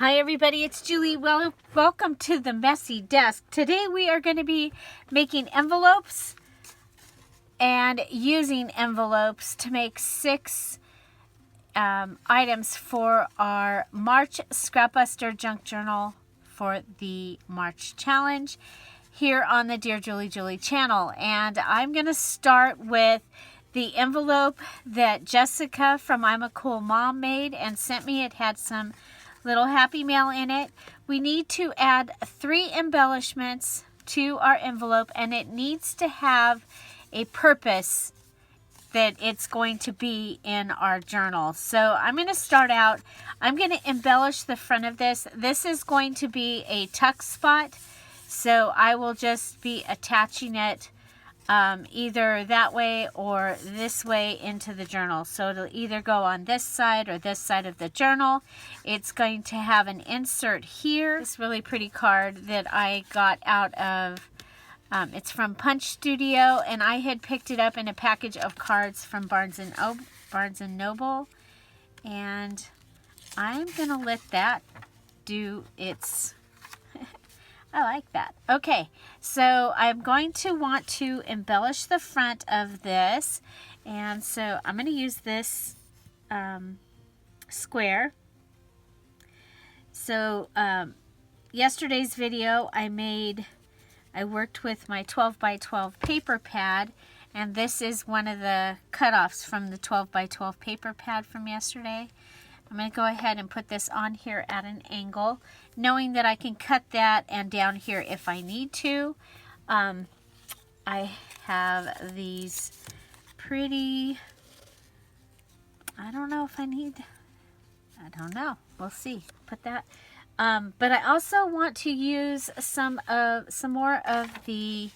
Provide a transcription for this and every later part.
Hi everybody, it's Julie. Welcome to the Messy Desk. Today we are going to be making envelopes and using envelopes to make 6 items for our March Scrapbuster junk journal for the March challenge here on the Dear Julie channel. And I'm going to start with the envelope that Jessica from I'm a Cool Mom made and sent me. It had some little happy mail in it. We need to add 3 embellishments to our envelope, and it needs to have a purpose that it's going to be in our journal. So I'm going to start out. I'm going to embellish the front of this. This is going to be a tuck spot, so I will just be attaching it either that way or this way into the journal. So it'll either go on this side or this side of the journal. It's going to have an insert here. This really pretty card that I got out of, it's from Punch Studio, and I had picked it up in a package of cards from Barnes and Noble. And I'm gonna let that do its I like that. Okay, so I'm going to want to embellish the front of this, and so I'm going to use this square. So yesterday's video I worked with my 12 by 12 paper pad, and this is one of the cutoffs from the 12 by 12 paper pad from yesterday. I'm going to go ahead and put this on here at an angle, knowing that I can cut that and down here if I need to. I have these pretty, I don't know if I need, I don't know. We'll see. Put that. But I also want to use some more of the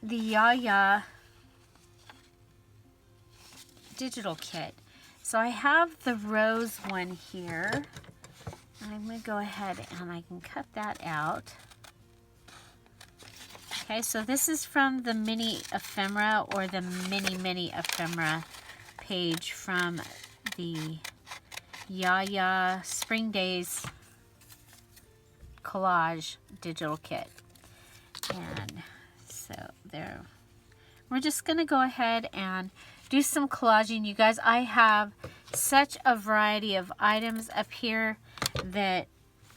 Llano digital kit. So I have the rose one here. I'm going to go ahead and I can cut that out. Okay, so this is from the mini ephemera or the mini ephemera page from the Yaya Spring Days collage digital kit. And so there, we're just going to go ahead and do some collaging. You guys, I have such a variety of items up here that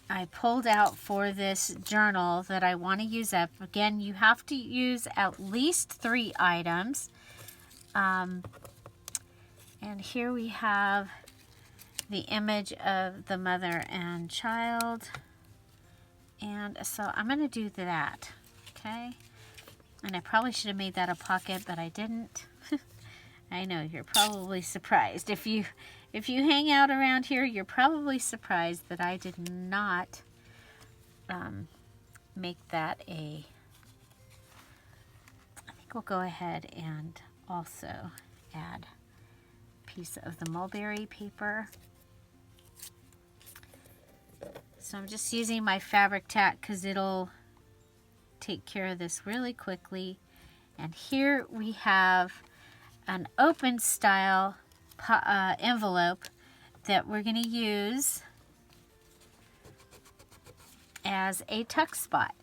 I pulled out for this journal that I want to use up. Again, you have to use at least 3 items. And here we have the image of the mother and child. And so I'm going to do that. Okay. And I probably should have made that a pocket, but I didn't. I know you're probably surprised. If you hang out around here, you're probably surprised that I did not make that a... I think we'll go ahead and also add a piece of the mulberry paper. So I'm just using my fabric tack because it'll take care of this really quickly. And here we have an open style envelope that we're going to use as a tuck spot.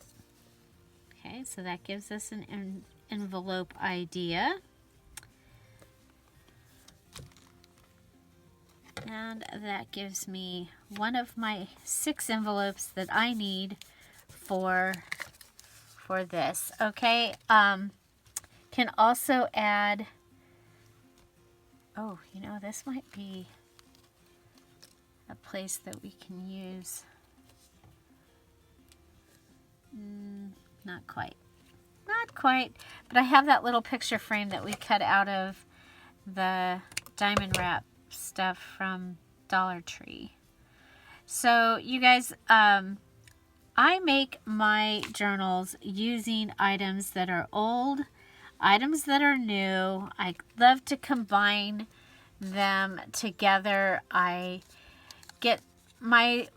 Okay, so that gives us an envelope idea. And that gives me one of my 6 envelopes that I need for this. Okay, can also add, oh, you know, this might be a place that we can use. Not quite. Not quite. But I have that little picture frame that we cut out of the diamond wrap stuff from Dollar Tree. So, you guys, I make my journals using items that are old, items that are new. I love to combine them together. I get my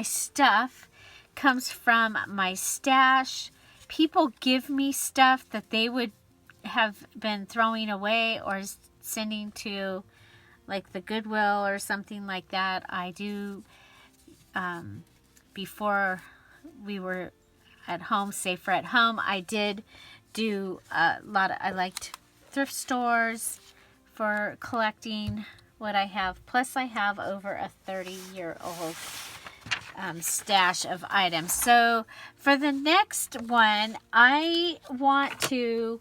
stuff comes from my stash. People give me stuff that they would have been throwing away or sending to like the Goodwill or something like that. I do, before we were at home, safer at home, I did do a lot of, I liked thrift stores for collecting what I have. Plus I have over a 30-year-old stash of items. So for the next one, I want to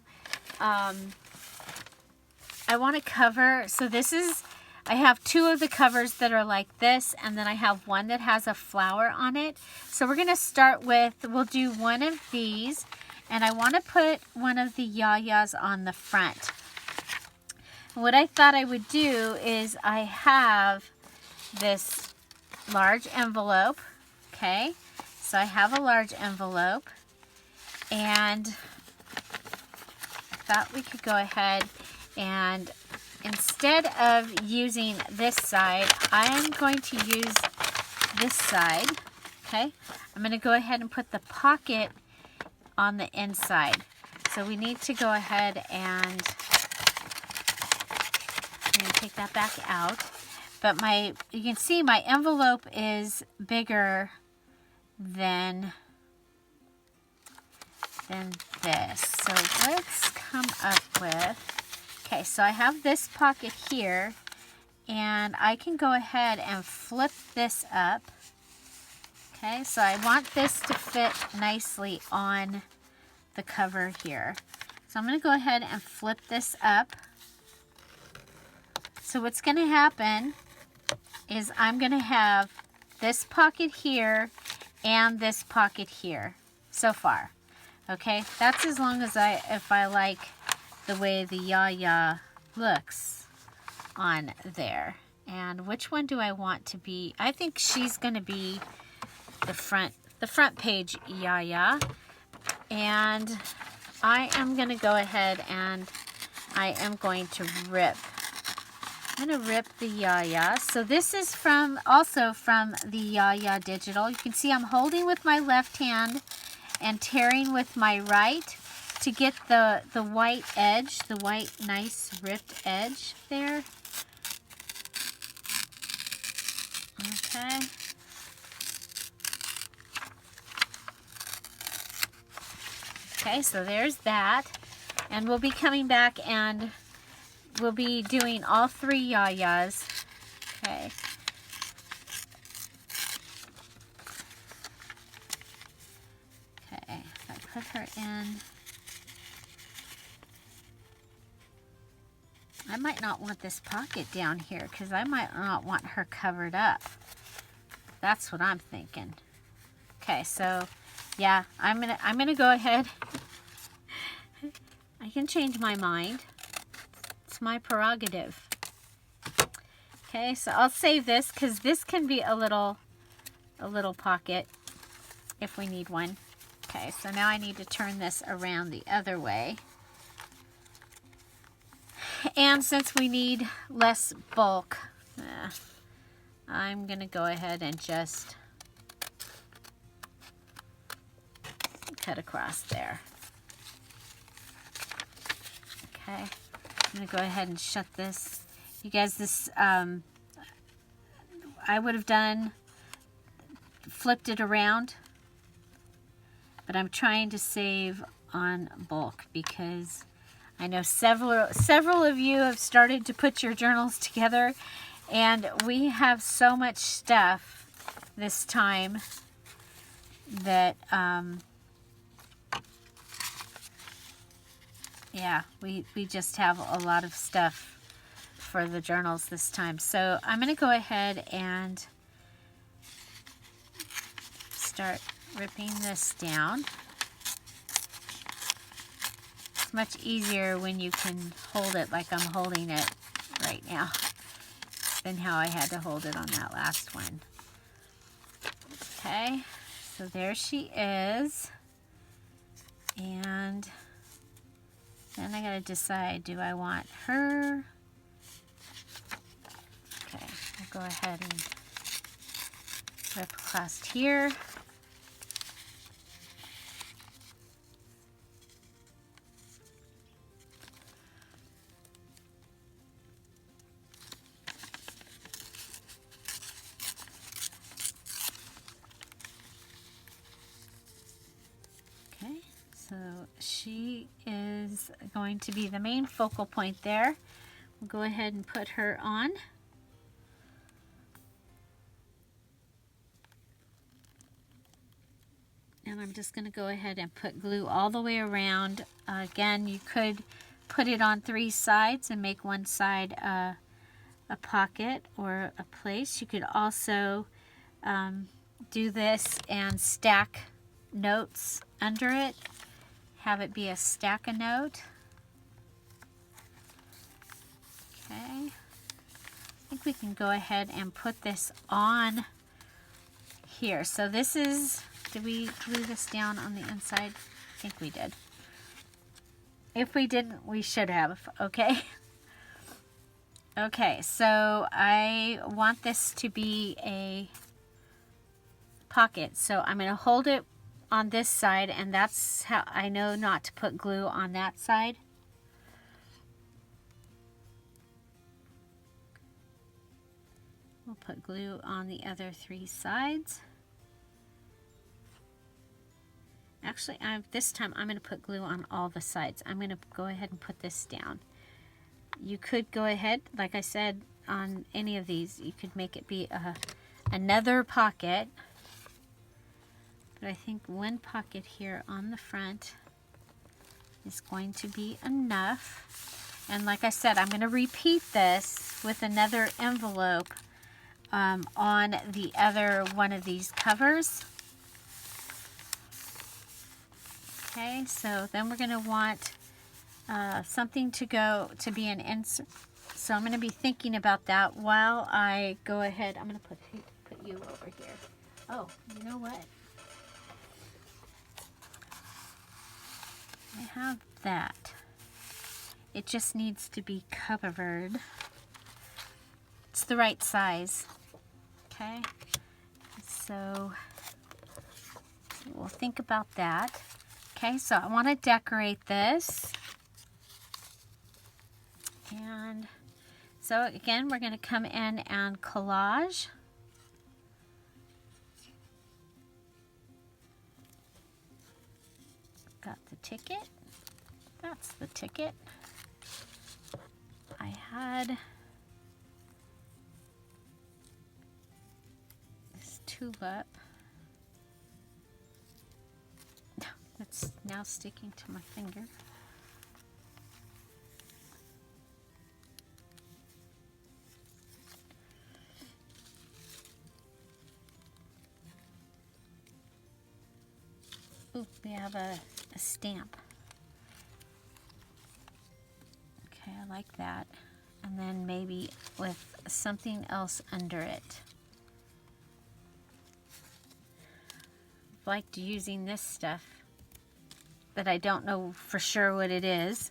cover, so this is, I have two of the covers that are like this, and then I have one that has a flower on it. So we're going to start with, we'll do one of these, and I want to put one of the yayas on the front. What I thought I would do is I have this large envelope, okay? So I have a large envelope, and I thought we could go ahead and instead of using this side, I am going to use this side, okay? I'm going to go ahead and put the pocket on the inside. So we need to go ahead and I'm going to take that back out. But you can see my envelope is bigger than this. So let's come up with, okay, so I have this pocket here, and I can go ahead and flip this up. Okay, so I want this to fit nicely on the cover here. So I'm going to go ahead and flip this up. So what's going to happen is I'm going to have this pocket here and this pocket here so far. Okay, that's as long as if I like the way the yaya looks on there. And which one do I want to be? I think she's going to be the front page yaya. And I am going to go ahead and I am going to rip. I'm going to rip the yaya. So this is also from the Yaya Digital. You can see I'm holding with my left hand and tearing with my right to get the white edge, the white nice ripped edge there. Okay. Okay, so there's that. And we'll be coming back and we'll be doing all three yayas. Okay. Okay, if I put her in, I might not want this pocket down here because I might not want her covered up. That's what I'm thinking. Okay, so yeah, I'm gonna go ahead. I can change my mind. It's my prerogative. Okay, so I'll save this because this can be a little pocket if we need one. Okay, so now I need to turn this around the other way. And since we need less bulk, I'm gonna go ahead and just cut across there. Okay, I'm gonna go ahead and shut this. You guys, this, I would have flipped it around, but I'm trying to save on bulk because I know several of you have started to put your journals together, and we have so much stuff this time that, yeah, we just have a lot of stuff for the journals this time. So I'm going to go ahead and start ripping this down. It's much easier when you can hold it like I'm holding it right now than how I had to hold it on that last one. Okay, so there she is. And then I gotta decide, do I want her? Okay, I'll go ahead and rip across here. going to be the main focal point there. We'll go ahead and put her on. And I'm just going to go ahead and put glue all the way around. Again, you could put it on 3 sides and make one side a pocket or a place. You could also do this and stack notes under it. Have it be a stack of note. Okay. I think we can go ahead and put this on here. So this is, did we glue this down on the inside? I think we did. If we didn't, we should have, okay? Okay, so I want this to be a pocket. So I'm going to hold it on this side, and that's how I know not to put glue on that side. We'll put glue on the other 3 sides. Actually, this time I'm going to put glue on all the sides. I'm going to go ahead and put this down. You could go ahead, like I said, on any of these, you could make it be another pocket. But I think one pocket here on the front is going to be enough. And like I said, I'm going to repeat this with another envelope on the other one of these covers. Okay, so then we're going to want something to be an insert. So I'm going to be thinking about that while I go ahead. I'm going to put you over here. Oh, you know what? I have that. It just needs to be covered. It's the right size. Okay, so we'll think about that. Okay, so I want to decorate this. And so again, we're going to come in and collage. Got the ticket. That's the ticket. I had this tulip. That's now sticking to my finger. Ooh, we have a stamp. Okay, I like that. And then maybe with something else under it. I've liked using this stuff, but I don't know for sure what it is.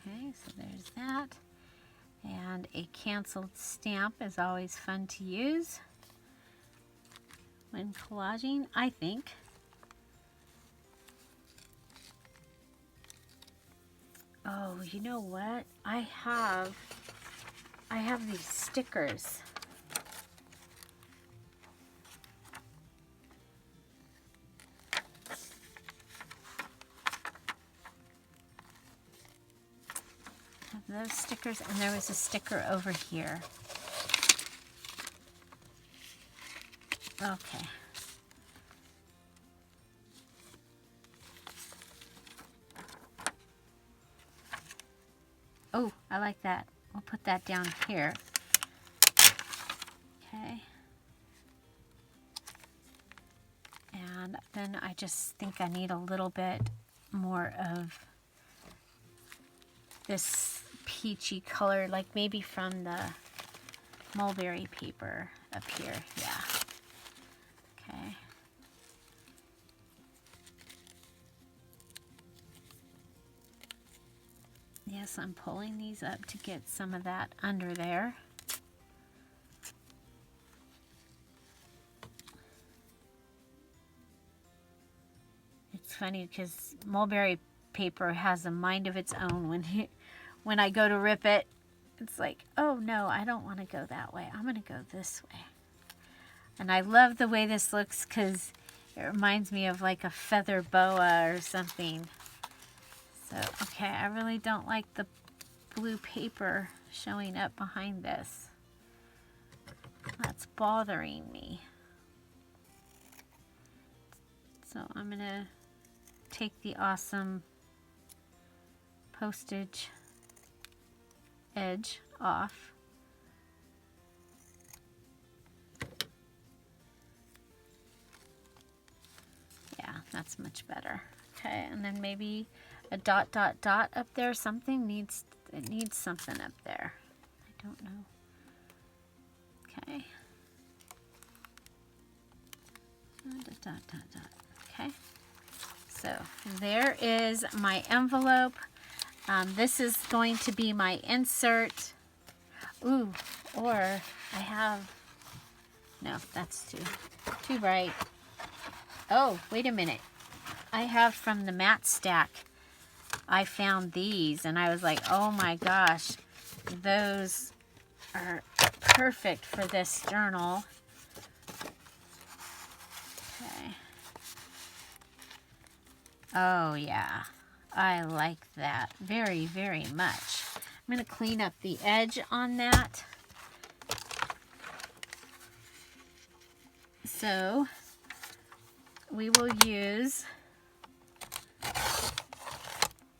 Okay, so there's that. And a canceled stamp is always fun to use when collaging, I think. Oh, you know what? I have these stickers. Those stickers, and there was a sticker over here. Okay. Oh, I like that. We'll put that down here. Okay. And then I just think I need a little bit more of this peachy color, like maybe from the mulberry paper up here. Yeah. Okay. Yes, I'm pulling these up to get some of that under there. It's funny because mulberry paper has a mind of its own. When I go to rip it, it's like, oh no, I don't want to go that way. I'm going to go this way. And I love the way this looks because it reminds me of like a feather boa or something. So, okay, I really don't like the blue paper showing up behind this. That's bothering me. So I'm going to take the awesome postage edge off. Yeah, that's much better. Okay, and then maybe a dot, dot, dot up there. Something needs, it needs something up there. I don't know. Okay. Dot, dot, dot, dot. Okay. So there is my envelope. This is going to be my insert. Ooh, or I have, no, that's too bright. Oh, wait a minute. I have from the mat stack. I found these and I was like, oh my gosh, those are perfect for this journal. Okay. Oh yeah, I like that very, very much. I'm going to clean up the edge on that. So we will use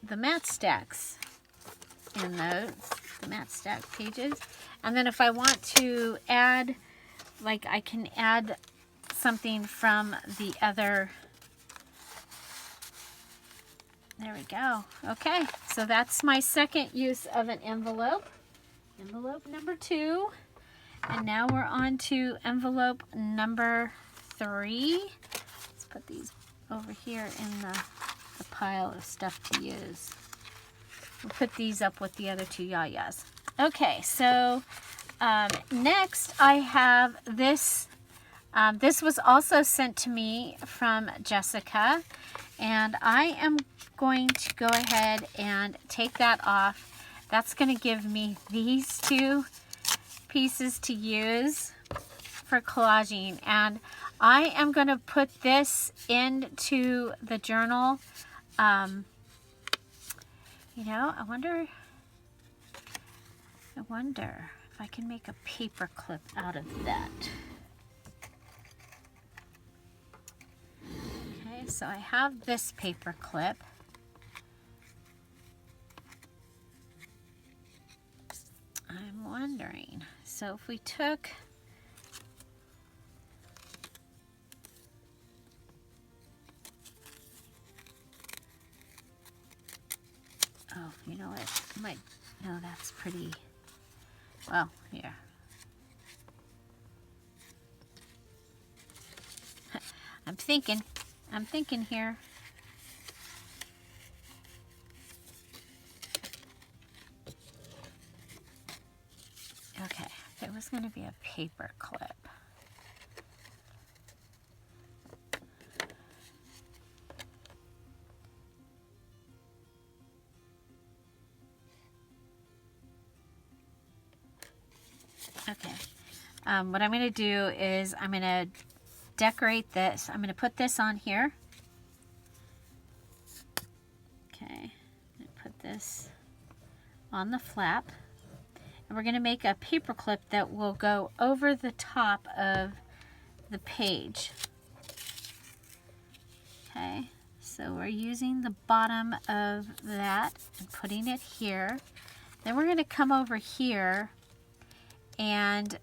the mat stacks in those, the mat stack pages. And then if I want to add, like I can add something from the other. There we go. Okay, so that's my second use of an envelope. Envelope number 2. And now we're on to envelope number 3. Let's put these over here in the pile of stuff to use. We'll put these up with the other 2 yayas. Okay, so next I have this. This was also sent to me from Jessica. And I am going to go ahead and take that off. That's going to give me these 2 pieces to use for collaging. And I am going to put this into the journal. You know, I wonder if I can make a paper clip out of that. Okay, so I have this paper clip. I'm wondering, so if we took oh, you know what? Might, no, that's pretty, well, here. I'm thinking here. Okay, there was going to be a paper clip. Okay, what I'm going to do is I'm going to decorate this. I'm going to put this on here. Okay, I'm going to put this on the flap. And we're going to make a paper clip that will go over the top of the page. Okay, so we're using the bottom of that and putting it here. Then we're going to come over here and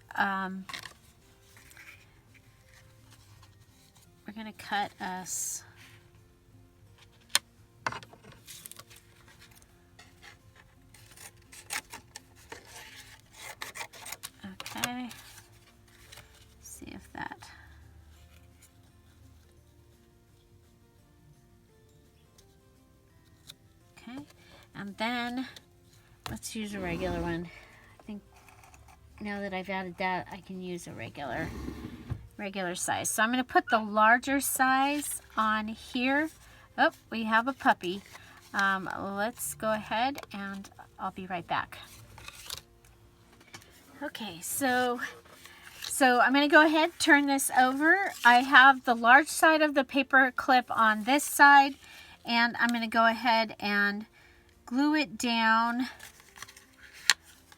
we're going to cut us okay, see if that okay, and then let's use a regular one. I think now that I've added that, I can use a regular size. So I'm going to put the larger size on here. Oh, we have a puppy. Let's go ahead and I'll be right back. Okay, so so I'm going to go ahead, turn this over. I have the large side of the paper clip on this side, and I'm going to go ahead and glue it down.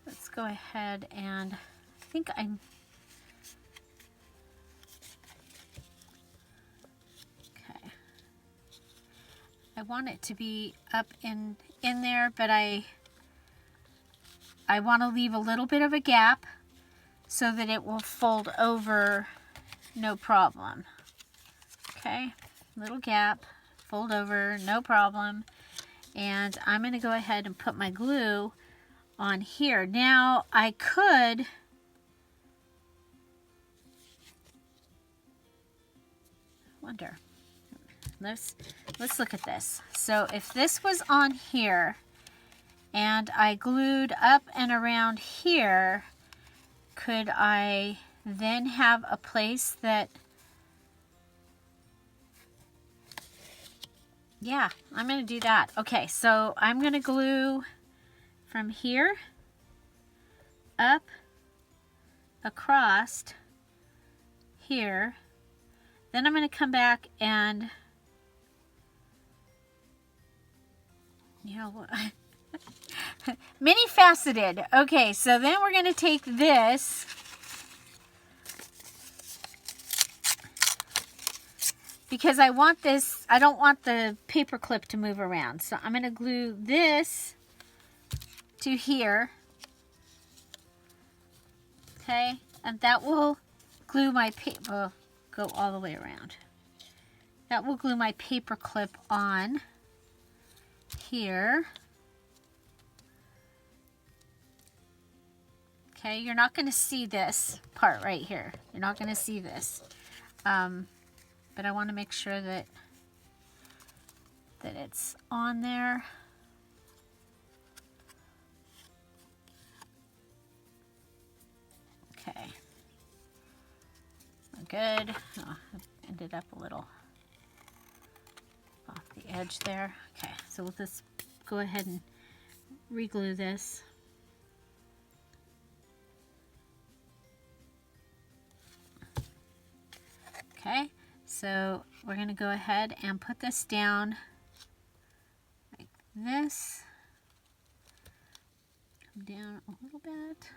Let's go ahead and I think I'm okay. I want it to be up in there, but I want to leave a little bit of a gap so that it will fold over no problem. Okay, little gap, fold over, no problem. And I'm going to go ahead and put my glue on here. Now I could wonder. Let's look at this. So if this was on here and I glued up and around here, could I then have a place that, yeah, I'm going to do that. Okay, so I'm going to glue from here up across here. Then I'm going to come back and, you know, many faceted. Okay, so then we're going to take this because I want this, I don't want the paper clip to move around. So I'm going to glue this to here. Okay, and that will glue my paper, go all the way around. That will glue my paper clip on here. Okay, you're not going to see this part right here. You're not going to see this. But I want to make sure that it's on there. Okay. Good. Oh, it ended up a little off the edge there. Okay, so we'll just go ahead and re-glue this. Okay, so we're going to go ahead and put this down like this. Come down a little bit.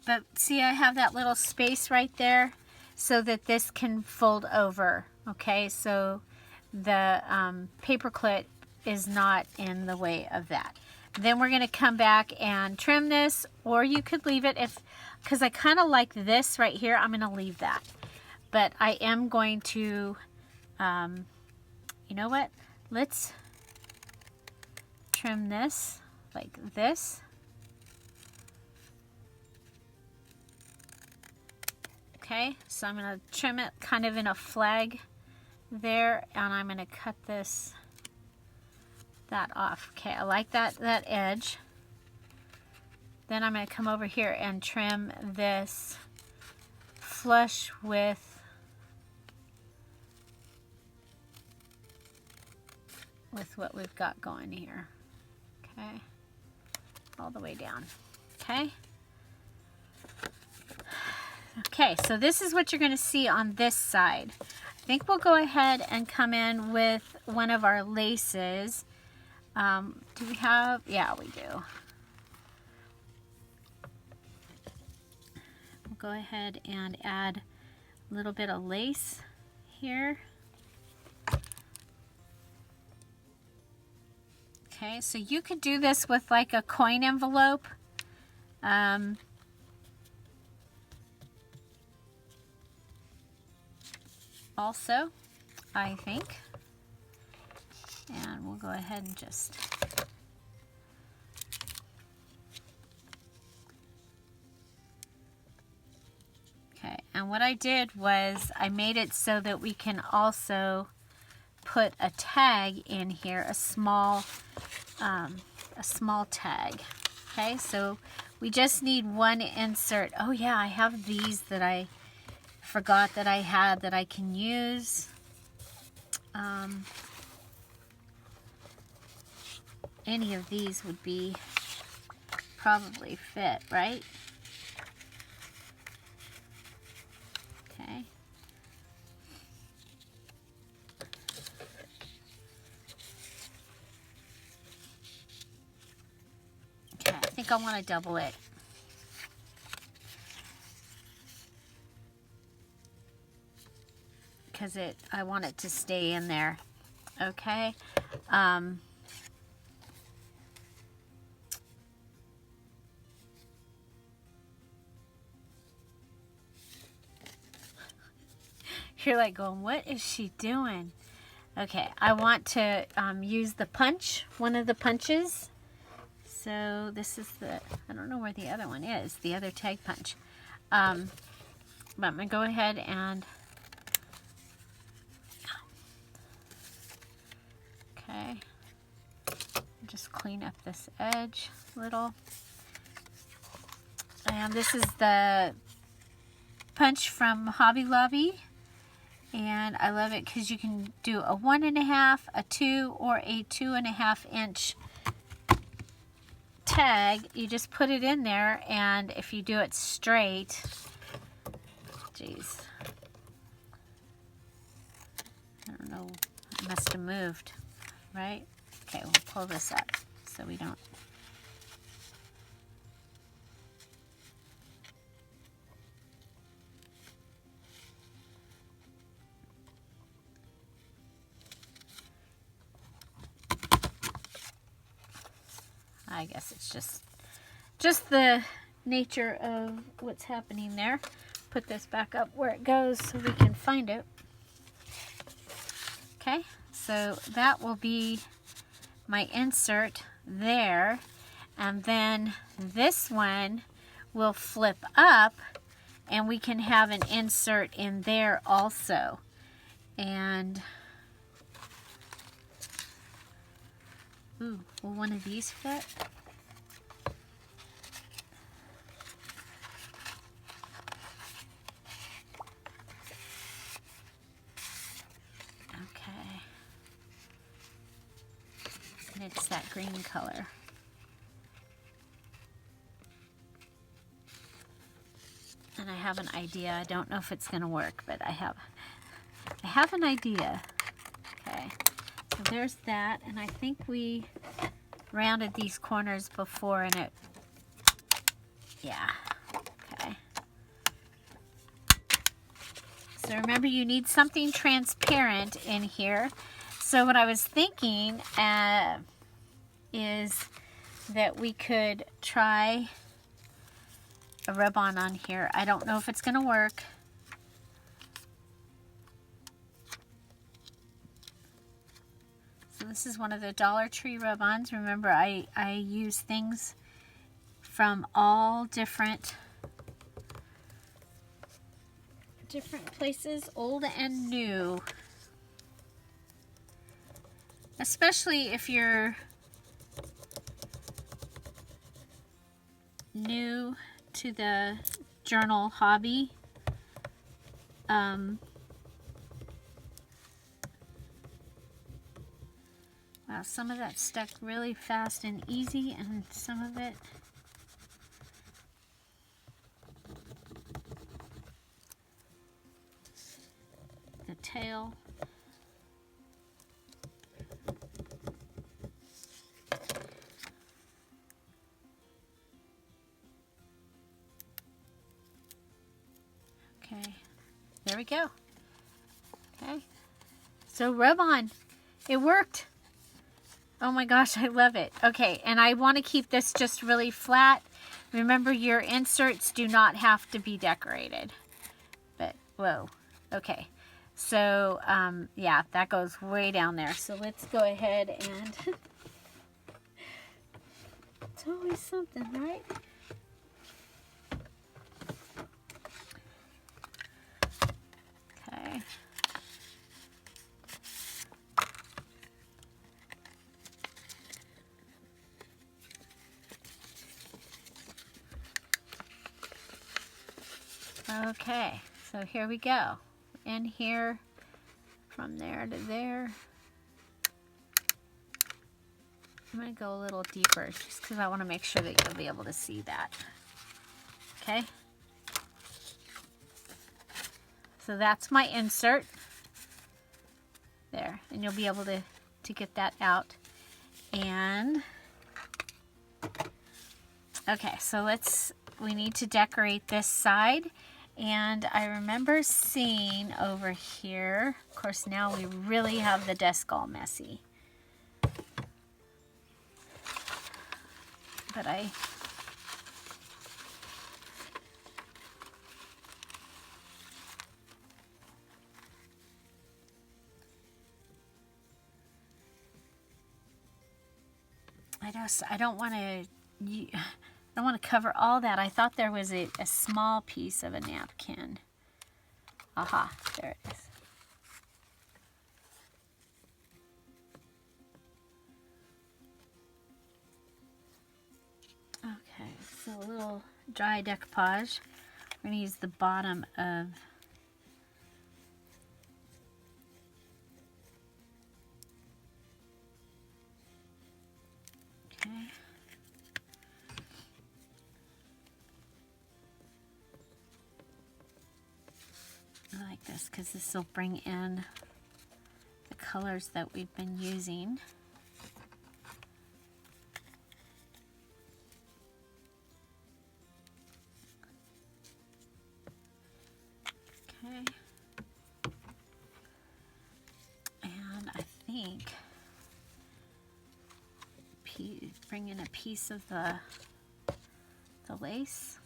But see, I have that little space right there so that this can fold over. Okay, so the paper clip is not in the way of that. Then we're going to come back and trim this, or you could leave it because I kind of like this right here. I'm going to leave that. But I am going to, you know what? Let's trim this like this. Okay, so I'm going to trim it kind of in a flag there, and I'm going to cut that off. Okay, I like that edge. Then I'm going to come over here and trim this flush with what we've got going here. Okay, all the way down. Okay. Okay, so this is what you're going to see on this side. I think we'll go ahead and come in with one of our laces. Do we have? Yeah, we do. We'll go ahead and add a little bit of lace here. Okay, so you could do this with like a coin envelope. Also, I think. And we'll go ahead and just okay, and what I did was I made it so that we can also put a tag in here, a small tag. Okay, so we just need one insert. Oh yeah, I have these that I forgot that I had that I can use. any of these would be probably fit, right? Okay. Okay, I think I want to double it. Because I want it to stay in there. Okay. You're like going, what is she doing? Okay, I want to use the punch, one of the punches. So this is the, I don't know where the other one is, the other tag punch. But I'm going to go ahead and, okay, just clean up this edge a little. And this is the punch from Hobby Lobby. And I love it because you can do a 1.5, a 2, or a 2.5 inch tag. You just put it in there, and if you do it straight, geez, I don't know, it must have moved, right? Okay, we'll pull this up so we don't. I guess it's just the nature of what's happening there. Put this back up where it goes so we can find it. Okay, so that will be my insert there. And then this one will flip up and we can have an insert in there also. And ooh, will one of these fit? Okay. And it's that green color. And I have an idea. I don't know if it's going to work, but I have an idea. Okay. So there's that, and I think we rounded these corners before, and it, yeah, okay. So remember, you need something transparent in here. So what I was thinking is that we could try a rub-on on here. I don't know if it's going to work. So this is one of the Dollar Tree rub-ons. Remember, I use things from all different places, old and new. Especially if you're new to the journal hobby. Wow, some of that stuck really fast and easy, and some of it the tail. Okay, there we go. Okay, so rub on. It worked. Oh my gosh, I love it. Okay, and I want to keep this just really flat. Remember, your inserts do not have to be decorated. But, whoa. Okay, so, yeah, that goes way down there. So let's go ahead and... It's always something, right? Okay. Okay, so here we go. In here, from there to there. I'm going to go a little deeper just because I want to make sure that you'll be able to see that. Okay. So that's my insert. There. And you'll be able to get that out. And okay, so we need to decorate this side. And I remember seeing over here, of course now we really have the desk all messy. But I don't want to cover all that. I thought there was a small piece of a napkin. Aha, there it is. Okay, so a little dry decoupage. We're going to use the bottom of I like this because this will bring in the colors that we've been using. Okay. And I think bring in a piece of the lace.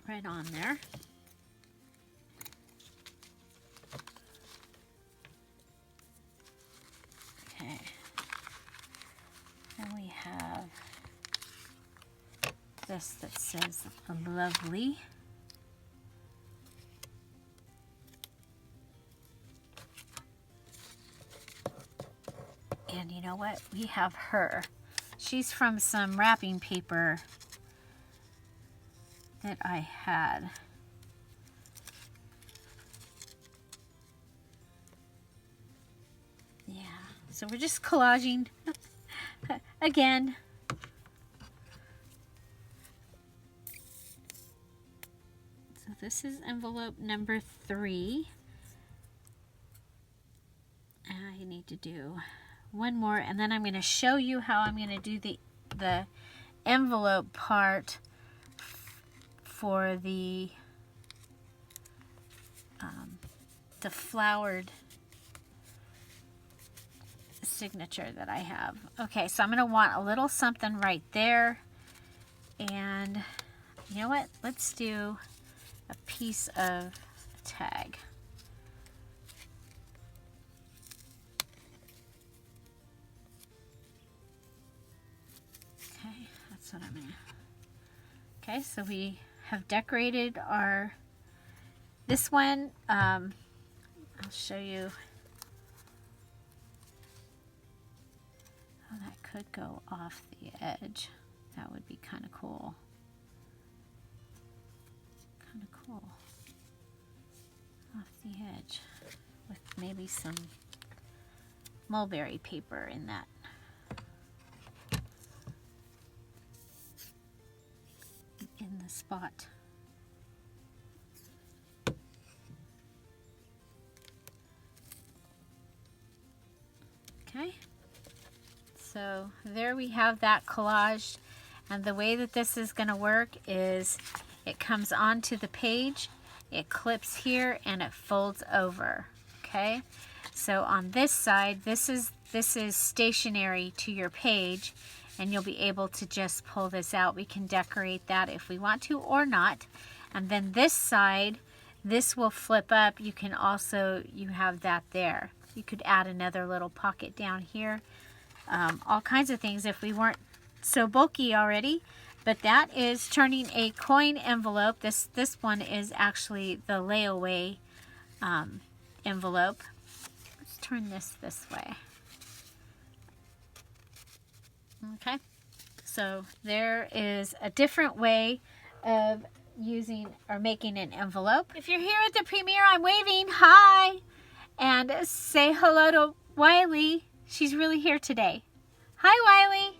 Right on there. Okay. Then we have this that says lovely. And you know what? We have her. She's from some wrapping paper that I had. Yeah, so we're just collaging again. So this is envelope number 3. I need to do one more, and then I'm going to show you how I'm going to do the envelope part for the flowered signature that I have. Okay, so I'm going to want a little something right there, and you know what? Let's do a piece of a tag. Okay, that's what I'm going to. Okay, so we have decorated this one. I'll show you how that could go off the edge. That would be kind of cool. Kind of cool. Off the edge with maybe some mulberry paper in that. In the spot. Okay, so there we have that collage, and the way that this is going to work is it comes onto the page, it clips here, and it folds over. Okay, so on this side, this is stationary to your page, and you'll be able to just pull this out. We can decorate that if we want to or not. And then this side, this will flip up. You can also, you have that there. You could add another little pocket down here. All kinds of things if we weren't so bulky already. But that is turning a coin envelope. This one is actually the layaway envelope. Let's turn this way. Okay, so there is a different way of using or making an envelope. If you're here at the premiere, I'm waving hi, and say hello to Wiley. She's really here today. Hi, Wiley.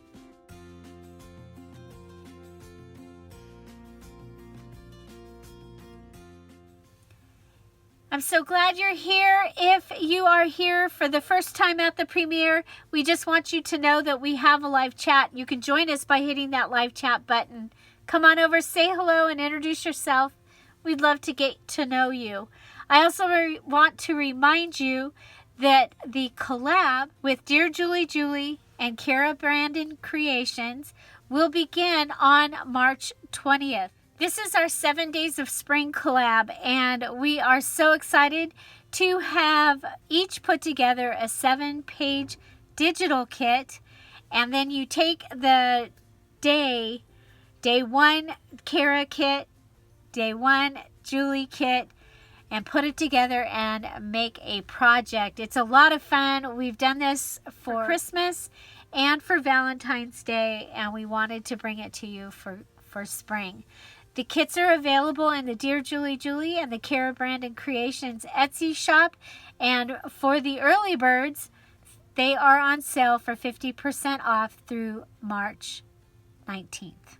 I'm so glad you're here. If you are here for the first time at the premiere, we just want you to know that we have a live chat. You can join us by hitting that live chat button. Come on over, say hello, and introduce yourself. We'd love to get to know you. I also want to remind you that the collab with Dear Julie and Kara Brandon Creations will begin on March 20th. This is our 7 Days of Spring collab, and we are so excited to have each put together a 7-page digital kit, and then you take the day 1 Kara kit, day 1 Julie kit, and put it together and make a project. It's a lot of fun. We've done this for Christmas and for Valentine's Day, and we wanted to bring it to you for spring. The kits are available in the Dear Julie and the Kara Brandon Creations Etsy shop, and for the early birds, they are on sale for 50% off through March 19th.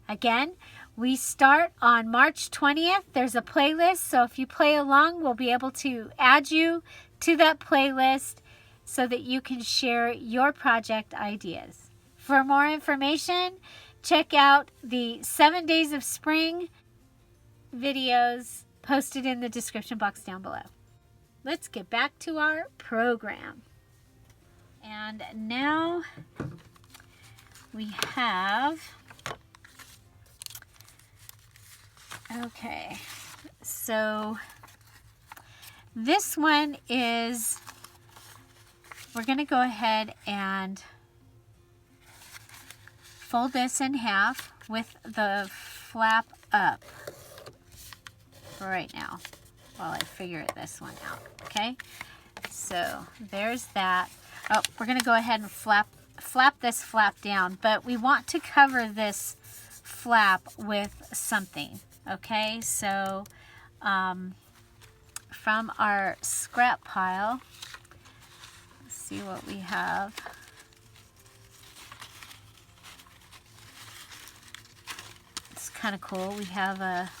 Again, we start on March 20th. There's a playlist, so if you play along, we'll be able to add you to that playlist so that you can share your project ideas. For more information, check out the 7 Days of Spring videos posted in the description box down below. Let's get back to our program. And now we have, okay, so this one is, we're going to go ahead and fold this in half with the flap up for right now while I figure this one out. Okay, so there's that. Oh, we're going to go ahead and flap this flap down, but we want to cover this flap with something. Okay, so from our scrap pile, let's see what we have. Kind of cool. We have a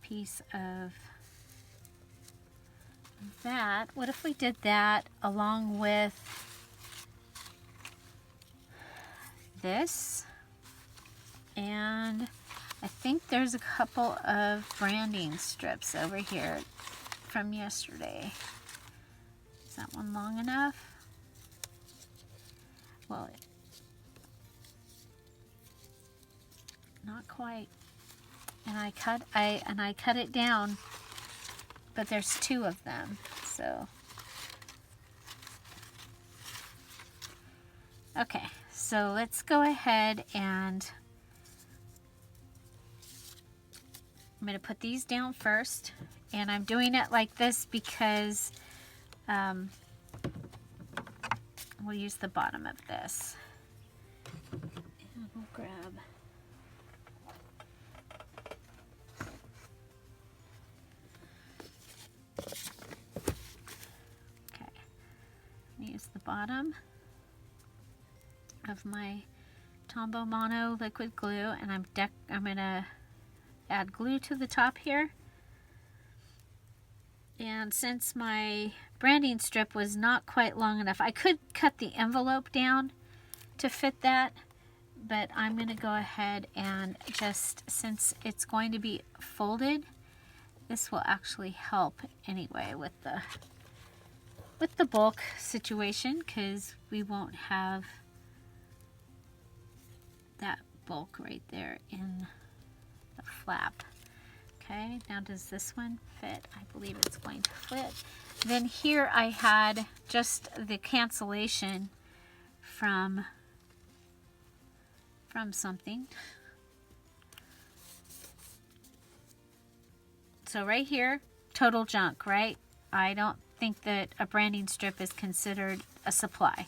piece of that. What if we did that along with this? And I think there's a couple of branding strips over here from yesterday. Is that one long enough? Well, not quite. And I cut it down, but there's 2 of them. So okay, so let's go ahead and I'm going to put these down first, and I'm doing it like this because we'll use the bottom of this. And we'll grab use the bottom of my Tombow Mono liquid glue, and I'm going to add glue to the top here. And since my branding strip was not quite long enough, I could cut the envelope down to fit that, but I'm going to go ahead and just, since it's going to be folded, this will actually help anyway with the bulk situation, because we won't have that bulk right there in the flap. Okay, now does this one fit? I believe it's going to fit. Then here I had just the cancellation from something. So right here, total junk, right? I don't think that a branding strip is considered a supply.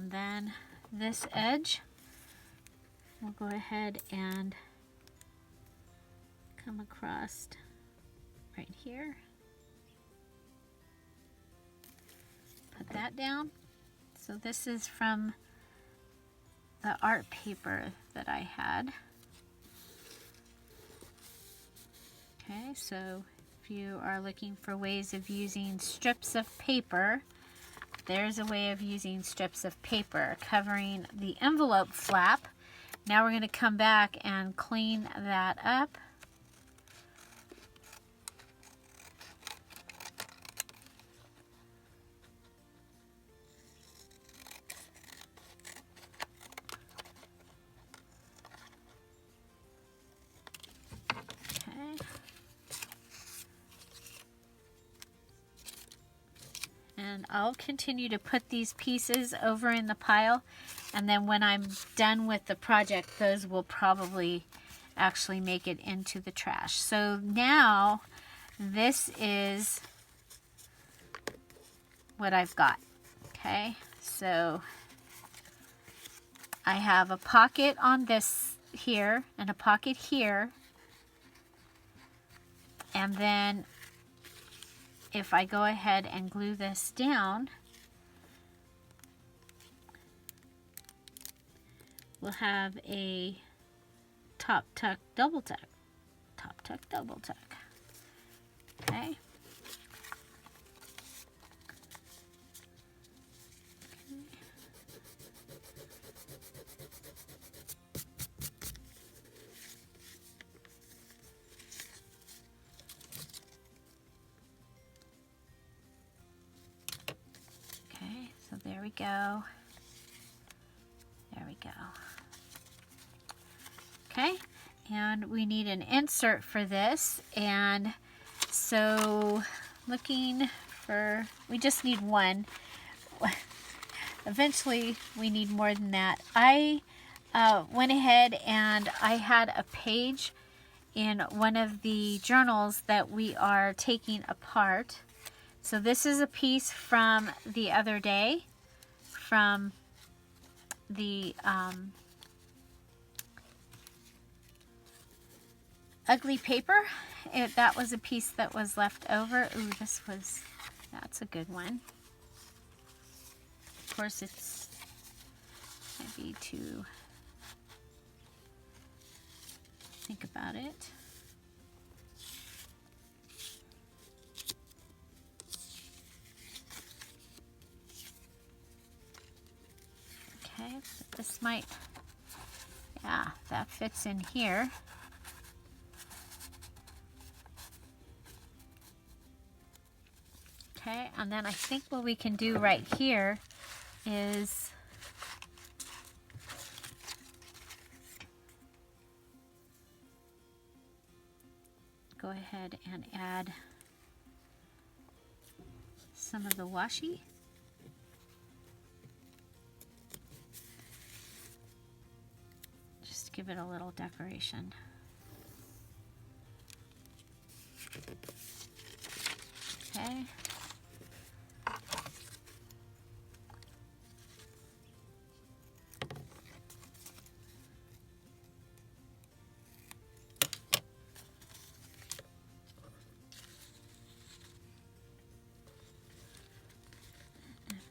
And then this edge, we'll go ahead and come across right here. Put that down. So this is from the art paper that I had. Okay, so if you are looking for ways of using strips of paper, there's a way of using strips of paper covering the envelope flap. Now we're going to come back and clean that up. And I'll continue to put these pieces over in the pile, and then when I'm done with the project, those will probably actually make it into the trash. So now this is what I've got. Okay, so I have a pocket on this here and a pocket here, and then if I go ahead and glue this down, we'll have a top tuck, double tuck, top tuck, double tuck. Okay. So there we go. There we go. Okay, and we need an insert for this, and so looking for, we just need one. Eventually we need more than that. I went ahead and I had a page in one of the journals that we are taking apart. So this is a piece from the other day, from the ugly paper. That was a piece that was left over. Ooh, that's a good one. Of course, it's maybe to think about it. Okay, but this might, yeah, that fits in here. Okay, and then I think what we can do right here is go ahead and add some of the washi. Just to give it a little decoration. Okay.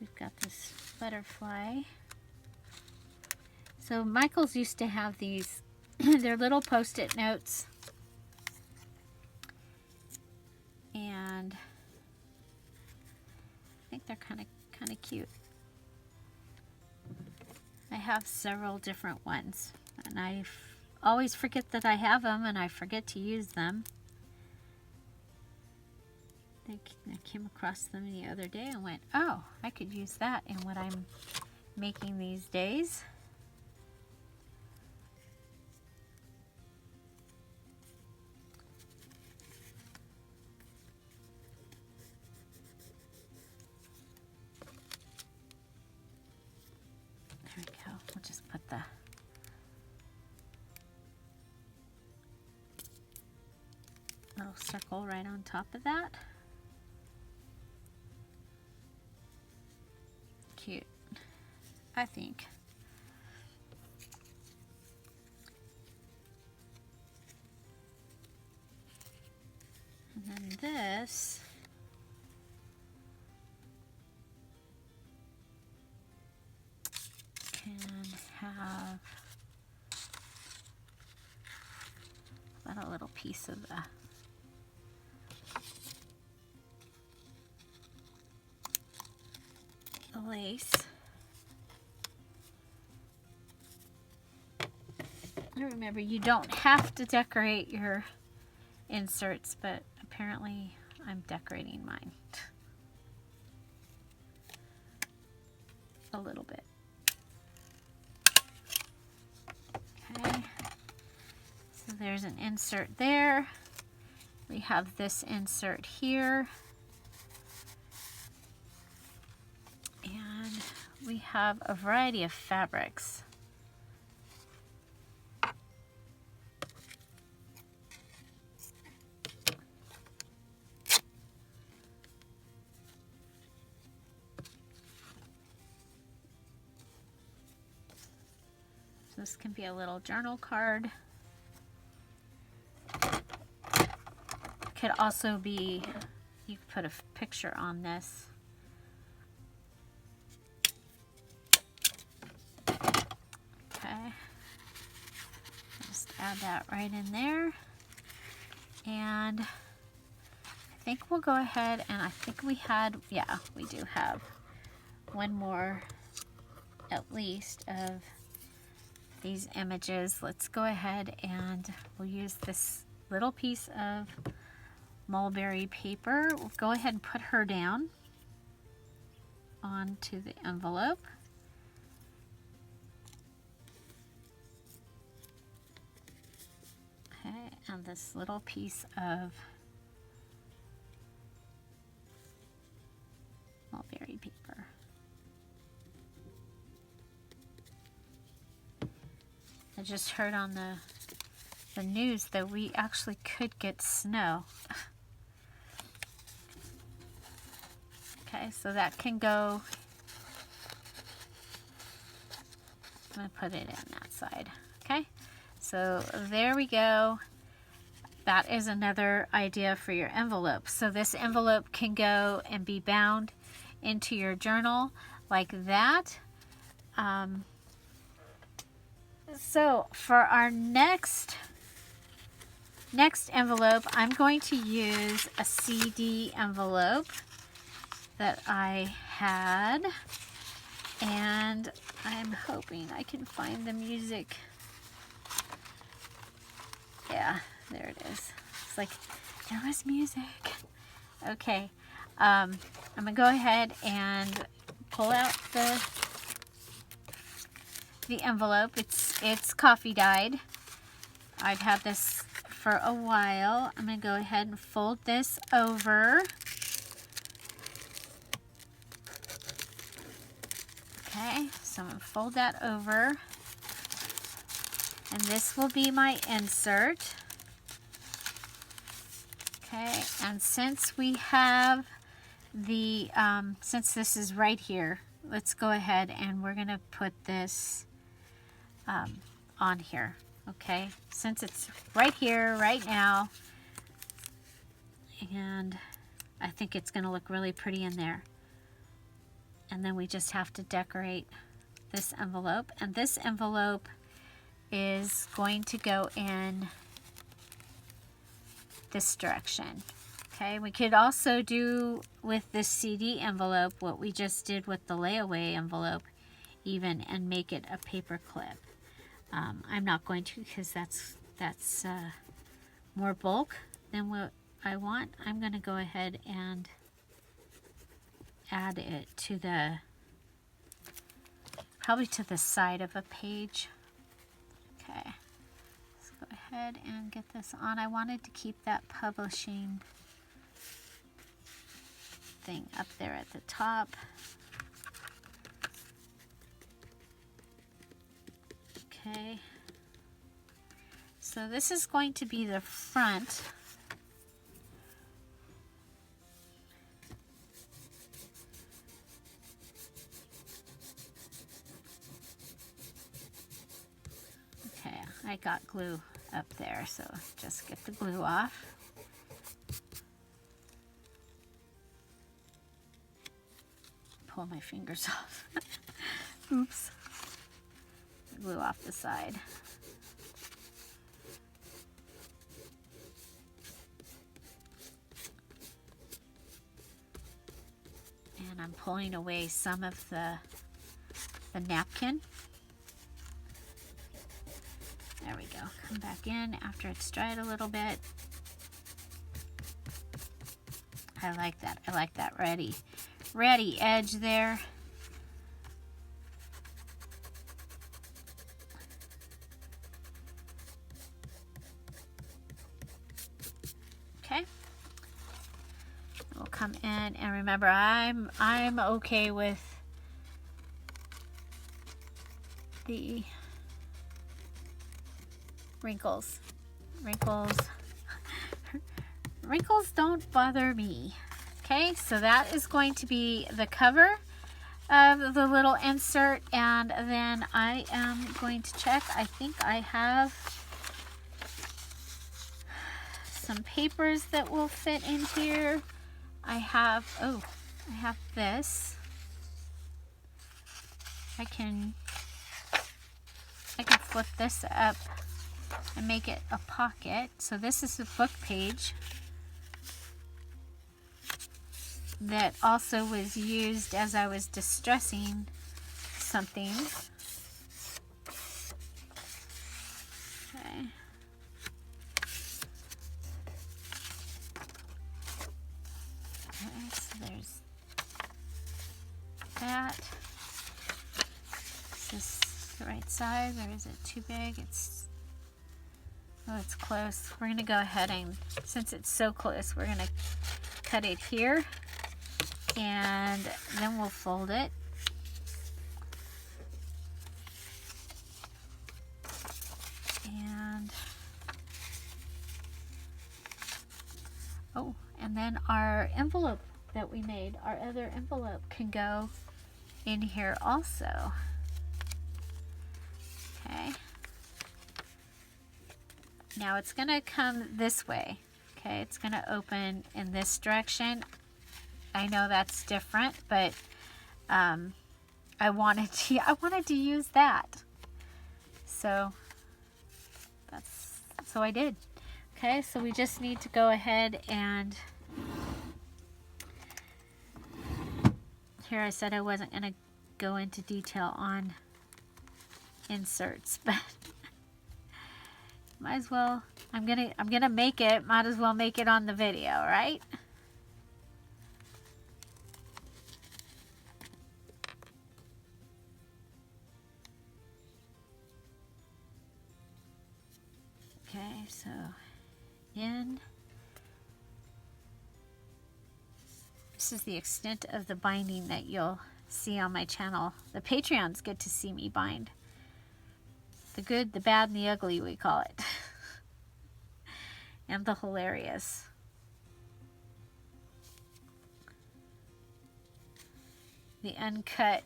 We've got this butterfly. So Michael's used to have these, they're little post-it notes. And I think they're kind of cute. I have several different ones, and I always forget that I have them, and I forget to use them. I came across them the other day and went, oh, I could use that in what I'm making these days. There we go. We'll just put the little circle right on top of that. Cute. I think. And then this can have about a little piece of the lace. Remember, you don't have to decorate your inserts, but apparently I'm decorating mine a little bit. Okay, so there's an insert there. We have this insert here. And we have a variety of fabrics. This can be a little journal card. Could also be, you could put a picture on this. Okay. Just add that right in there. And I think we'll go ahead, and I think we had, yeah, we do have one more at least of these images. Let's go ahead and we'll use this little piece of mulberry paper. We'll go ahead and put her down onto the envelope. Okay, and this little piece of mulberry paper. I just heard on the news that we actually could get snow. Okay, so that can go. I'm going to put it in that side. Okay, so there we go. That is another idea for your envelope. So this envelope can go and be bound into your journal like that. So for our next envelope, I'm going to use a CD envelope that I had, and I'm hoping I can find the music. Yeah, there it is. It's like, there was music. Okay, I'm gonna go ahead and pull out the envelope. It's coffee dyed. I've had this for a while. I'm gonna go ahead and fold this over. Okay, so I'm gonna fold that over, and this will be my insert. Okay, and since we have the since this is right here, let's go ahead and we're gonna put this on here. Okay, since it's right here right now, and I think it's gonna look really pretty in there. And then we just have to decorate this envelope, and this envelope is going to go in this direction. Okay, we could also do with this CD envelope what we just did with the layaway envelope even, and make it a paper clip. I'm not going to, because that's more bulk than what I want. I'm going to go ahead and add it to the, probably to the side of a page. Okay, let's go ahead and get this on. I wanted to keep that publishing thing up there at the top. Okay, so this is going to be the front. got glue up there, so just get the glue off. Pull my fingers off. Oops. Glue off the side. And I'm pulling away some of the napkin. There we go. Come back in after it's dried a little bit. I like that. I like that ready edge there. Okay. We'll come in, and remember, I'm okay with the wrinkles. Wrinkles don't bother me. Okay, so that is going to be the cover of the little insert, and then I am going to check. I think I have some papers that will fit in here. I have this. I can flip this up and make it a pocket. So this is a book page that also was used as I was distressing something. Okay. Okay, so there's that. Is this the right size, or is it too big? It's close. We're gonna go ahead and, since it's so close, we're gonna cut it here, and then we'll fold it. And and then our envelope that we made, our other envelope, can go in here also. Okay. Now it's gonna come this way. Okay, it's gonna open in this direction. I know that's different, but I wanted to use that. So I did. Okay, so we just need to go ahead and, here I said I wasn't gonna go into detail on inserts, but might as well. I'm gonna make it. Might as well make it on the video, right? Okay, so this is the extent of the binding that you'll see on my channel. The Patreons get to see me bind. The good, the bad, and the ugly, we call it. And the hilarious. The uncut.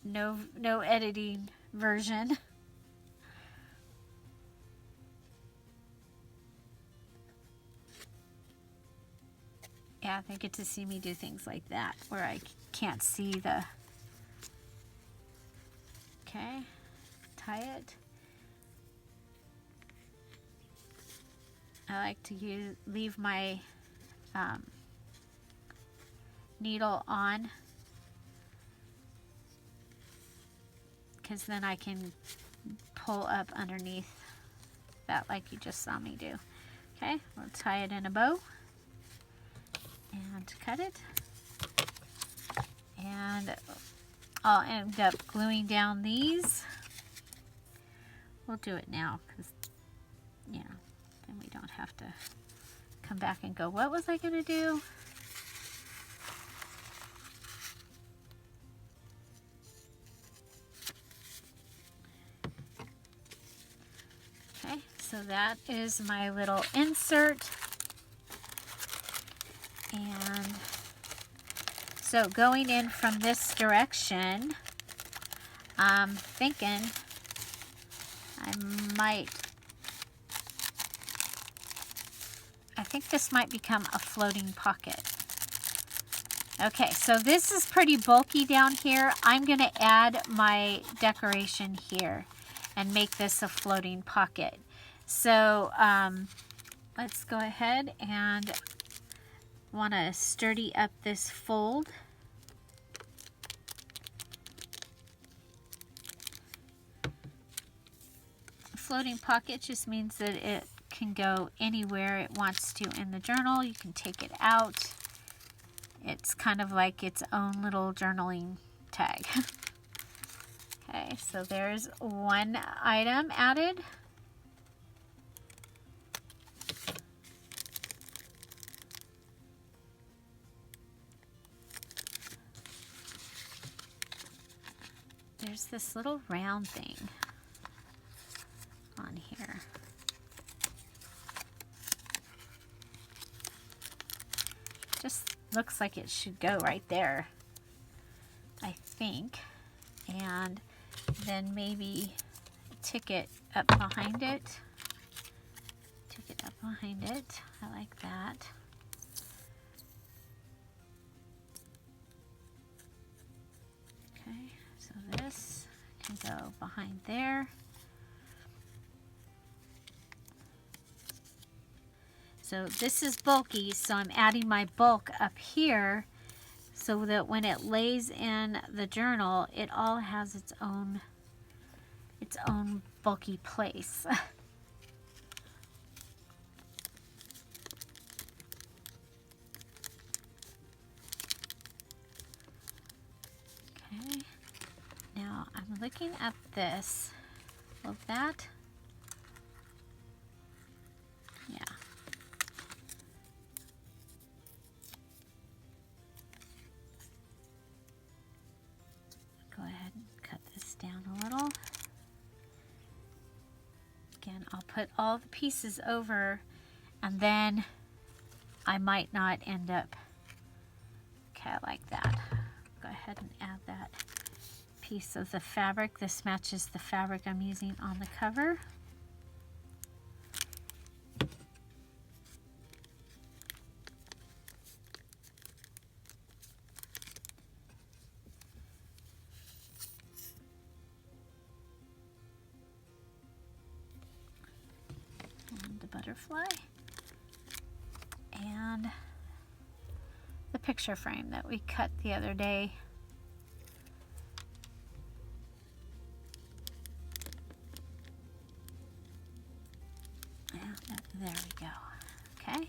No editing version. Yeah, they get to see me do things like that where I can't see the... Okay, tie it. I like to leave my needle on, because then I can pull up underneath that like you just saw me do. Okay, we'll tie it in a bow and cut it. And I'll end up gluing down these. We'll do it now, because, you know, then we don't have to come back and go, what was I going to do? Okay, so that is my little insert. And so going in from this direction, I'm thinking I think this might become a floating pocket. Okay, so this is pretty bulky down here. I'm going to add my decoration here and make this a floating pocket. So let's go ahead and want to sturdy up this fold. A floating pocket just means that it can go anywhere it wants to in the journal. You can take it out. It's kind of like its own little journaling tag. Okay, so there's one item added. There's this little round thing on here. Just looks like it should go right there, I think. And then maybe tick it up behind it. Tick it up behind it. I like that. Okay, so this can go behind there. So this is bulky, so I'm adding my bulk up here so that when it lays in the journal, it all has its own bulky place. Okay, now I'm looking at this. Will that? Yeah. Go ahead and cut this down a little. Again, I'll put all the pieces over, and then I might not end up. Okay, I like that. Go ahead and add that piece of the fabric. This matches the fabric I'm using on the cover. And the butterfly. And the picture frame that we cut the other day. Yeah, there we go. Okay.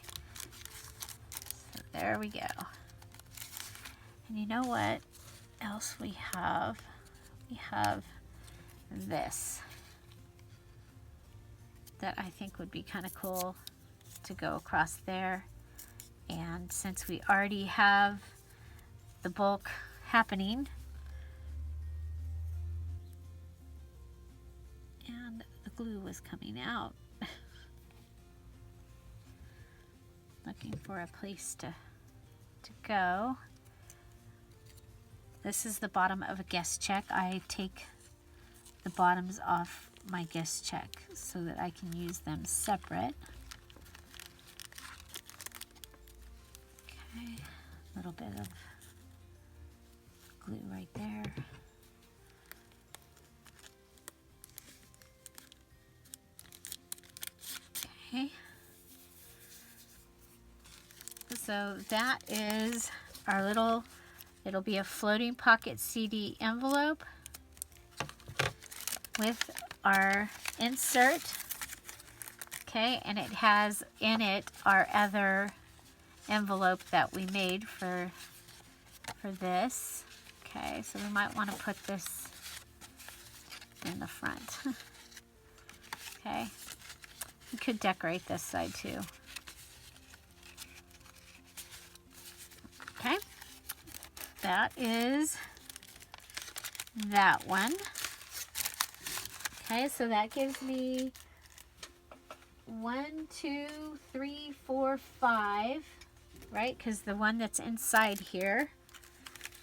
So there we go. And you know what else we have? We have this that I think would be kind of cool to go across there. And since we already have the bulk happening, and the glue was coming out, looking for a place to go. This is the bottom of a guest check. I take the bottoms off my guest check so that I can use them separate. Okay, a little bit of glue right there. Okay. So that is our little, it'll be a floating pocket CD envelope with our insert. Okay, and it has in it our other envelope that we made for this. Okay, so we might want to put this in the front. Okay, you could decorate this side too. Okay, that is that one. Okay, so that gives me 1, 2, 3, 4, 5, right? Because the one that's inside here.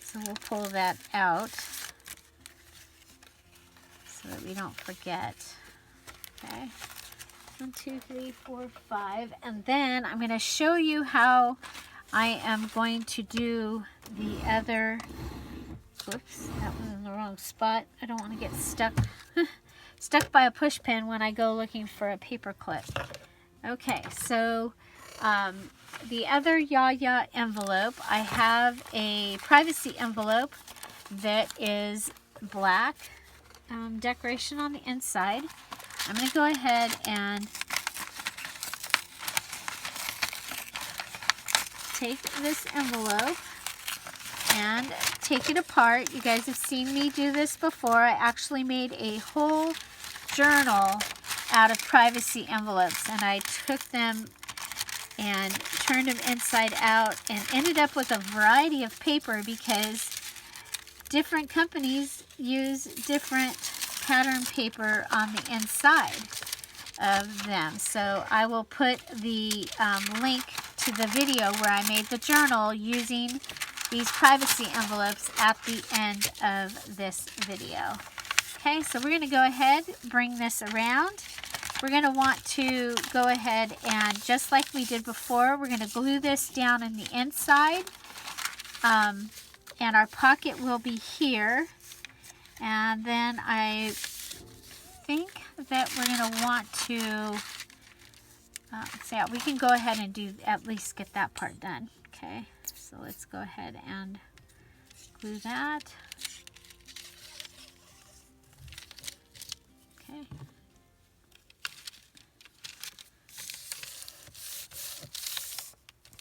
So we'll pull that out. so that we don't forget. Okay, 1, 2, 3, 4, 5, and then I'm going to show you how I am going to do the other. Whoops, that was in the wrong spot. I don't want to get stuck by a push pin when I go looking for a paper clip. Okay, so the other Yaya envelope, I have a privacy envelope that is black decoration on the inside. I'm going to go ahead and take this envelope and take it apart. You guys have seen me do this before. I actually made a whole journal out of privacy envelopes, and I took them and turned them inside out and ended up with a variety of paper because different companies use different pattern paper on the inside of them. So I will put the link to the video where I made the journal using these privacy envelopes at the end of this video. Okay, so we're going to go ahead, bring this around. We're going to want to go ahead and, just like we did before, we're going to glue this down in the inside. And our pocket will be here. And then I think that we're going to want to, we can go ahead and at least get that part done. Okay, so let's go ahead and glue that. Okay.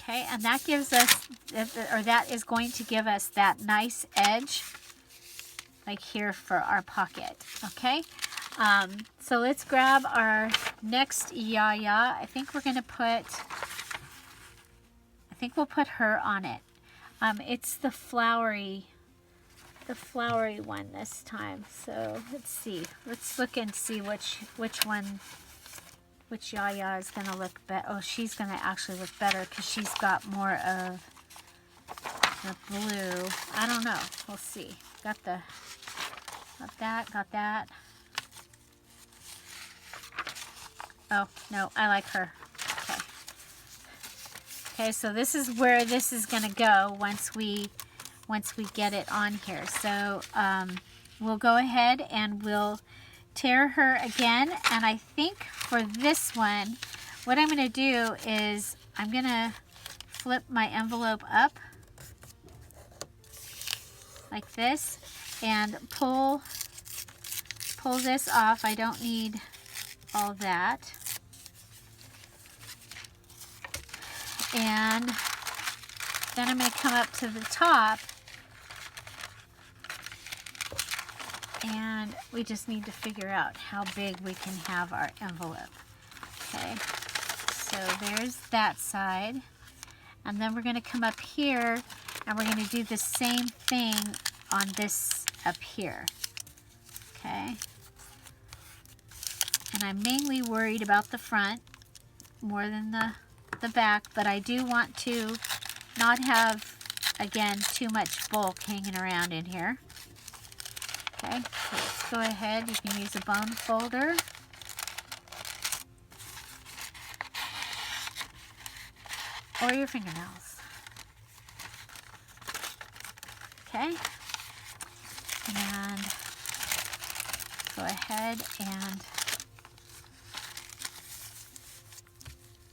Okay, and that gives us, or that is going to give us that nice edge, like here for our pocket. Okay, so let's grab our next Yaya. I think we're going to put, we'll put her on it. It's the flowery one this time. So let's see. Let's look and see which Yaya is going to look better. Oh, she's going to actually look better because she's got more of the blue. I don't know. We'll see. Got that. Oh, no, I like her. Okay. Okay, so this is where this is going to go once we get it on here. So we'll go ahead and we'll tear her again. And I think for this one, what I'm going to do is I'm going to flip my envelope up like this and pull this off. I don't need all that. And then I'm going to come up to the top, and we just need to figure out how big we can have our envelope. Okay, so there's that side, and then we're going to come up here and we're going to do the same thing on this up here. Okay, and I'm mainly worried about the front more than the back, but I do want to not have, again, too much bulk hanging around in here. Okay, so let's go ahead. You can use a bone folder. Or your fingernails. Okay, and go ahead and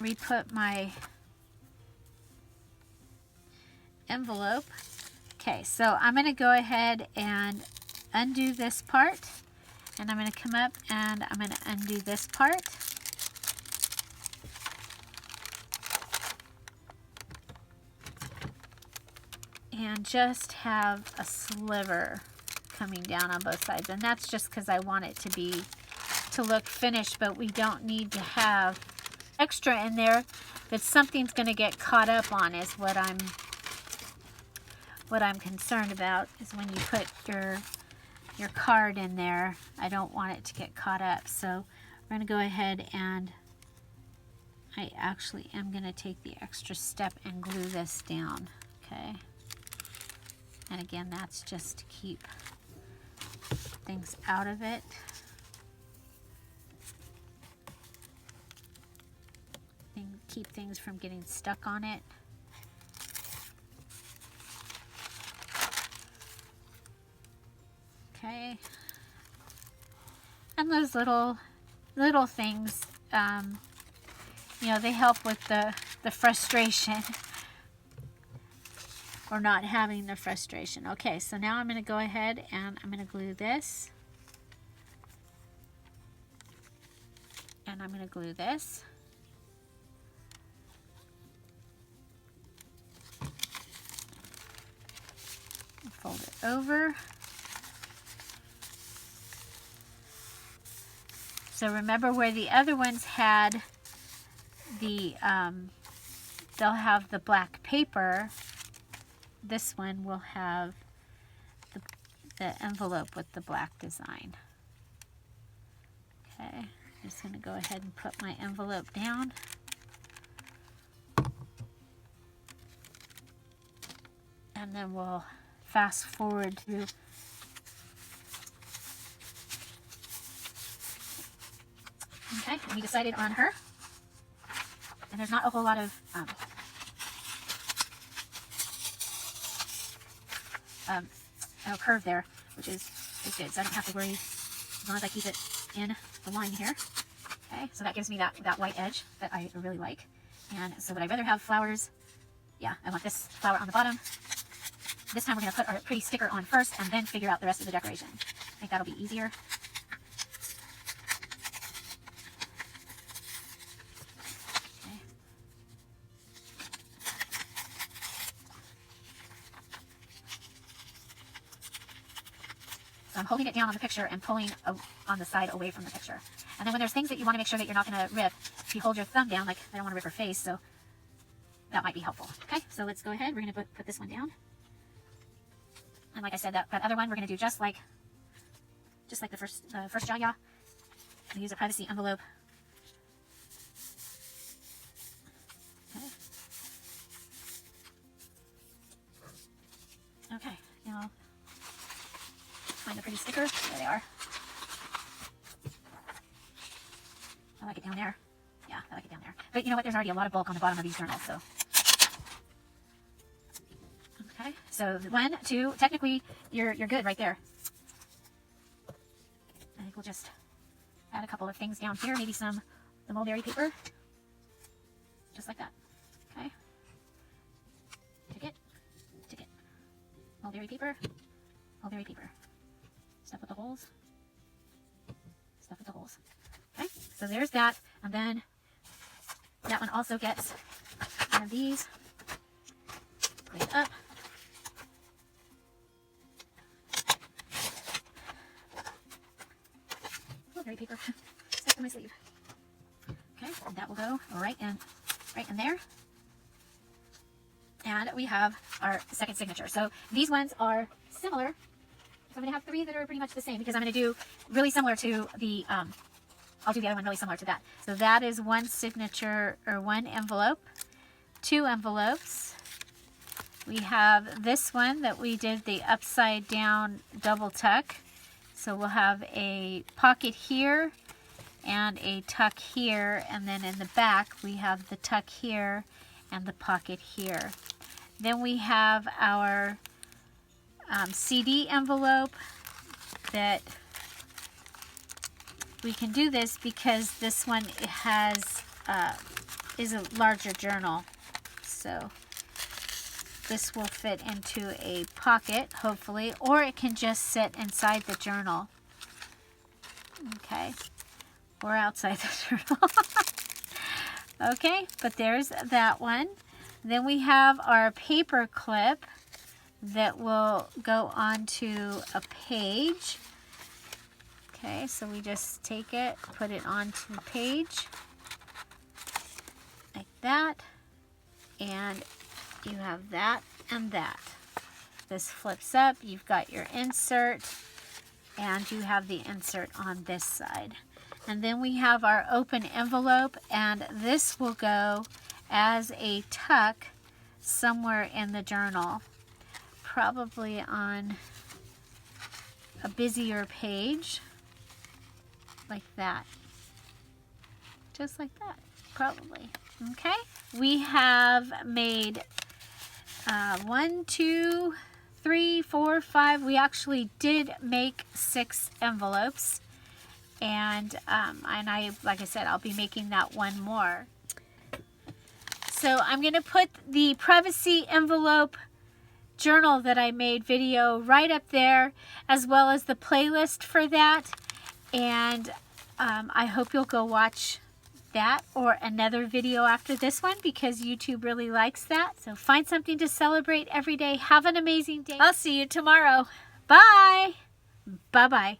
re-put my envelope. Okay, so I'm going to go ahead and undo this part, and I'm going to come up and I'm going to undo this part. And just have a sliver coming down on both sides, and that's just because I want it to look finished, but we don't need to have extra in there that something's going to get caught up on, is what I'm concerned about, is when you put your card in there, I don't want it to get caught up. So we're going to go ahead and I actually am going to take the extra step and glue this down. Okay, and again, that's just to keep things out of it. keep things from getting stuck on it. Okay. And those little things, you know, they help with the frustration or not having the frustration. Okay, so now I'm going to go ahead and I'm going to glue this. And I'm going to glue this. Fold it over. So remember where the other ones had the, they'll have the black paper. This one will have the envelope with the black design. Okay, I'm just going to go ahead and put my envelope down. And then we'll fast forward through. Okay, we decided on her. And there's not a whole lot of curve there, which is good. So I don't have to worry as long as I keep it in the line here. Okay, so that gives me that white edge that I really like. And so would I rather have flowers? Yeah, I want this flower on the bottom. This time we're going to put our pretty sticker on first and then figure out the rest of the decoration. I think that'll be easier. Okay. So I'm holding it down on the picture and pulling on the side away from the picture. And then when there's things that you want to make sure that you're not going to rip, if you hold your thumb down, like I don't want to rip her face, so that might be helpful. Okay, so let's go ahead. We're going to put this one down. And like I said, that other one we're going to do just like the first Yaya. We use a privacy envelope. Okay. Okay. Now find the pretty stickers. There they are. I like it down there. Yeah, I like it down there. But you know what? There's already a lot of bulk on the bottom of these journals, so. Okay, so 1, 2, technically you're good right there. I think we'll just add a couple of things down here, maybe the mulberry paper, just like that. Okay, ticket, mulberry paper, stuff with the holes, Okay, so there's that, and then that one also gets one of these. Clean it up. Paper stuck to my sleeve. Okay, and that will go right in there. And we have our second signature. So these ones are similar. So I'm going to have 3 that are pretty much the same because I'm going to do really similar to the, I'll do the other one really similar to that. So that is 1 signature or 1 envelope, 2 envelopes. We have this one that we did the upside down double tuck. So we'll have a pocket here and a tuck here, and then in the back we have the tuck here and the pocket here. Then we have our CD envelope that we can do this because this one is a larger journal. So this will fit into a pocket, hopefully, or it can just sit inside the journal. Okay, or outside the journal. Okay, but there's that one. Then we have our paper clip that will go onto a page. Okay, so we just take it, put it onto the page, like that, and you have that and that. This flips up, you've got your insert, and you have the insert on this side. And then we have our open envelope, and this will go as a tuck somewhere in the journal, probably on a busier page, like that. Just like that, probably. Okay, we have made 1, 2, 3, 4, 5. We actually did make 6 envelopes, and I, like I said, I'll be making that one more. So I'm going to put the privacy envelope journal that I made video right up there, as well as the playlist for that, and I hope you'll go watch that or another video after this one, because YouTube really likes that. So find something to celebrate every day. Have an amazing day. I'll see you tomorrow. Bye. Bye-bye.